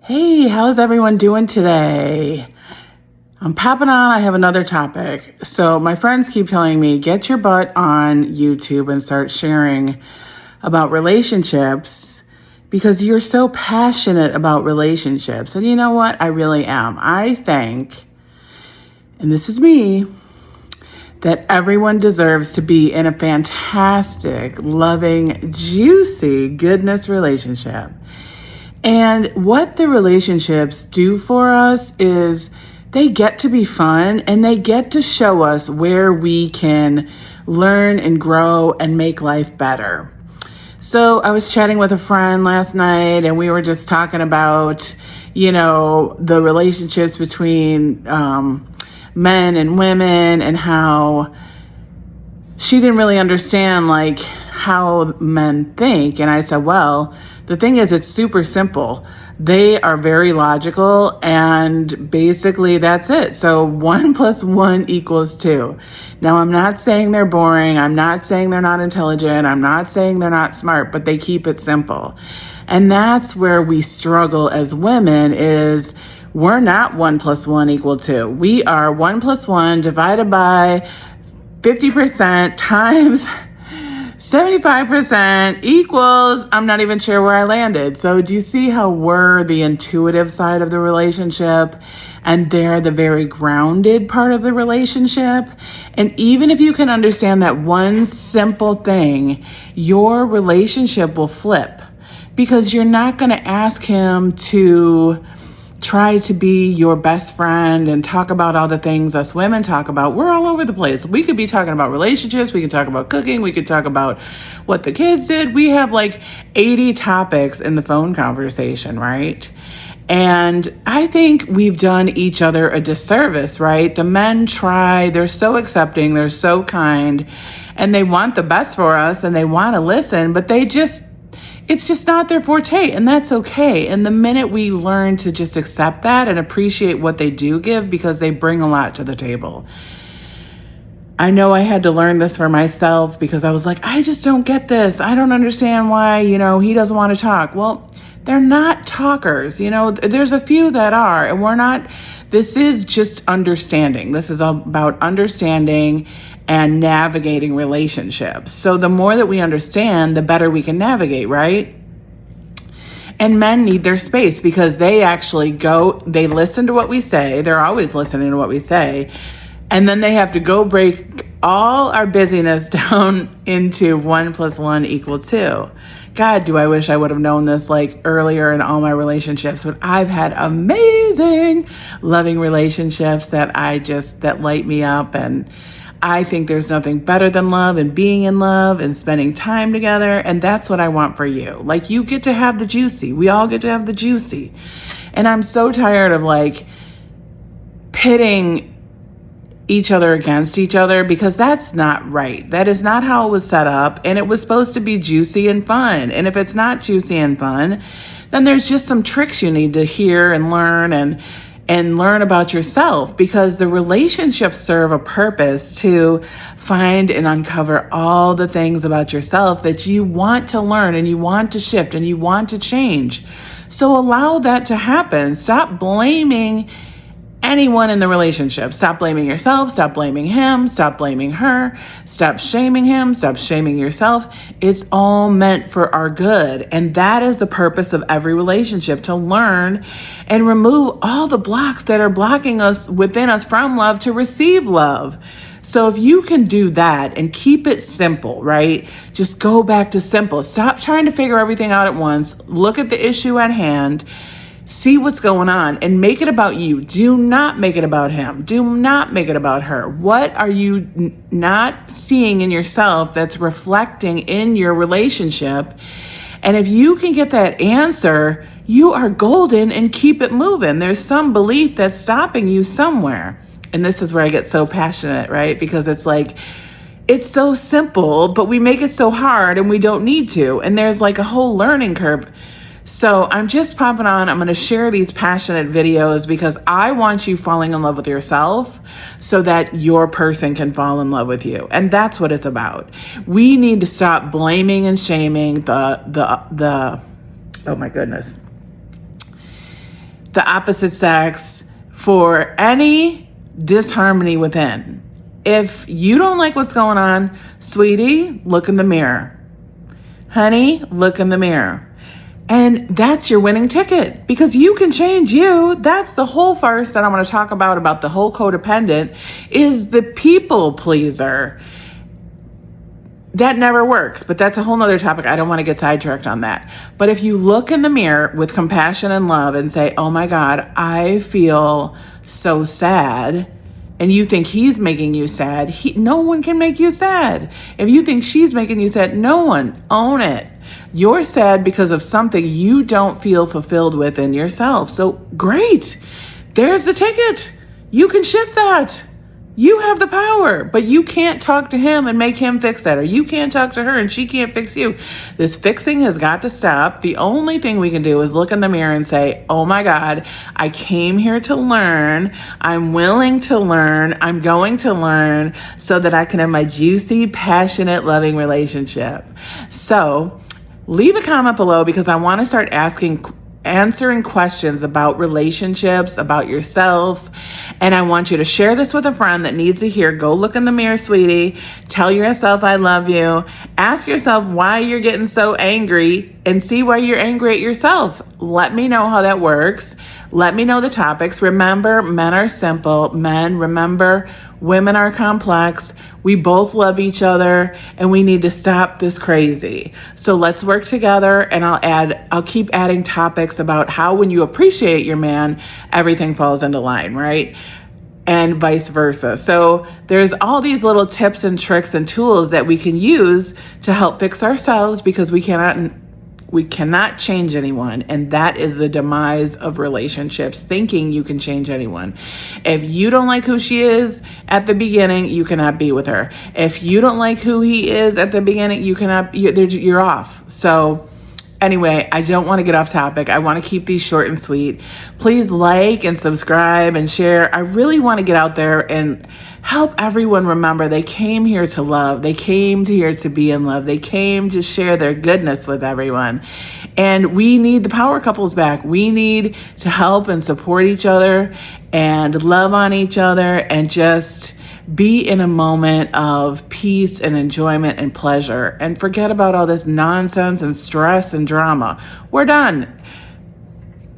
Hey, how's everyone doing today? I'm popping on. I have another topic. So my friends keep telling me, get your butt on YouTube and start sharing about relationships because you're so passionate about relationships. And you know what? I really am. I think, and this is me, that everyone deserves to be in a fantastic, loving, juicy goodness relationship. And what the relationships do for us is they get to be fun and they get to show us where we can learn and grow and make life better. So I was chatting with a friend last night and we were just talking about, the relationships between men and women and how she didn't really understand how men think. And I said, well, the thing is, it's super simple. They are very logical and basically that's it. So 1 + 1 = 2. Now, I'm not saying they're boring. I'm not saying they're not intelligent. I'm not saying they're not smart, but they keep it simple. And that's where we struggle as women is we're not 1 + 1 = 2. We are 1 + 1 divided by 50% times 75% equals, I'm not even sure where I landed. So do you see how we're the intuitive side of the relationship and they're the very grounded part of the relationship? And even if you can understand that one simple thing, your relationship will flip because you're not going to ask him to try to be your best friend and talk about all the things us women talk about. We're all over the place. We could be talking about relationships. We could talk about cooking. We could talk about what the kids did. We have 80 topics in the phone conversation, right? And I think we've done each other a disservice, right? The men try, they're so accepting, they're so kind, and they want the best for us and they want to listen, but it's just not their forte, and that's okay. And the minute we learn to just accept that and appreciate what they do give because they bring a lot to the table. I know I had to learn this for myself because I was like, I just don't get this. I don't understand why, he doesn't want to talk. Well, they're not talkers. There's a few that are, and this is just understanding. This is about understanding and navigating relationships. So the more that we understand, the better we can navigate, right? And men need their space because they actually they listen to what we say. They're always listening to what we say. And then they have to go break all our busyness down into 1 + 1 = 2. God, do I wish I would have known this earlier in all my relationships, but I've had amazing, loving relationships that light me up. And I think there's nothing better than love and being in love and spending time together. And that's what I want for you. You get to have the juicy. We all get to have the juicy. And I'm so tired of pitting each other against each other because that's not right. That is not how it was set up. And it was supposed to be juicy and fun. And if it's not juicy and fun, then there's just some tricks you need to hear and learn and learn about yourself, because the relationships serve a purpose to find and uncover all the things about yourself that you want to learn and you want to shift and you want to change. So allow that to happen. Stop blaming anyone in the relationship. Stop blaming yourself. Stop blaming him. Stop blaming her. Stop shaming him. Stop shaming yourself. It's all meant for our good. And that is the purpose of every relationship, to learn and remove all the blocks that are blocking us within us from love to receive love. So if you can do that and keep it simple, right? Just go back to simple. Stop trying to figure everything out at once. Look at the issue at hand. See what's going on and make it about you. Do not make it about him. Do not make it about her. What are you not seeing in yourself that's reflecting in your relationship? And if you can get that answer, you are golden, and keep it moving. There's some belief that's stopping you somewhere. And this is where I get so passionate, right? Because it's so simple, but we make it so hard and we don't need to. And there's a whole learning curve. So I'm just popping on. I'm going to share these passionate videos because I want you falling in love with yourself so that your person can fall in love with you. And that's what it's about. We need to stop blaming and shaming the oh my goodness. the opposite sex for any disharmony within. If you don't like what's going on, sweetie, look in the mirror. Honey, look in the mirror. And that's your winning ticket, because you can change you. That's the whole farce that I want to talk about the whole codependent, is the people pleaser. That never works, but that's a whole nother topic. I don't want to get sidetracked on that. But if you look in the mirror with compassion and love and say, oh my God, I feel so sad, and you think he's making you sad, no one can make you sad. If you think she's making you sad, no one. Own it. You're sad because of something you don't feel fulfilled within yourself. So great. There's the ticket. You can shift that. You have the power, but you can't talk to him and make him fix that, or you can't talk to her and she can't fix you. This fixing has got to stop. The only thing we can do is look in the mirror and say, oh my God, I came here to learn. I'm willing to learn. I'm going to learn so that I can have my juicy, passionate, loving relationship. So leave a comment below, because I want to start answering questions about relationships, about yourself. And I want you to share this with a friend that needs to hear. Go look in the mirror, sweetie. Tell yourself I love you. Ask yourself why you're getting so angry, and see why you're angry at yourself. Let me know how that works. Let me know the topics. Remember, men are simple. Men, remember, women are complex. We both love each other, and we need to stop this crazy. So let's work together, and I'll keep adding topics about how, when you appreciate your man, everything falls into line, right? And vice versa. So there's all these little tips and tricks and tools that we can use to help fix ourselves, because we cannot change anyone. And that is the demise of relationships, thinking you can change anyone. If you don't like who she is at the beginning, you cannot be with her. If you don't like who he is at the beginning, you're off. So anyway, I don't want to get off topic. I want to keep these short and sweet. Please like and subscribe and share. I really want to get out there and help everyone remember they came here to love. They came here to be in love. They came to share their goodness with everyone. And we need the power couples back. We need to help and support each other and love on each other, and just be in a moment of peace and enjoyment and pleasure, and forget about all this nonsense and stress and drama. We're done.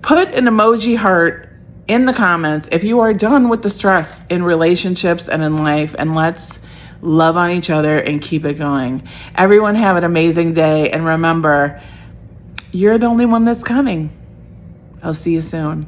Put an emoji heart in the comments if you are done with the stress in relationships and in life, and let's love on each other and keep it going. Everyone have an amazing day, and remember, you're the only one that's coming. I'll see you soon.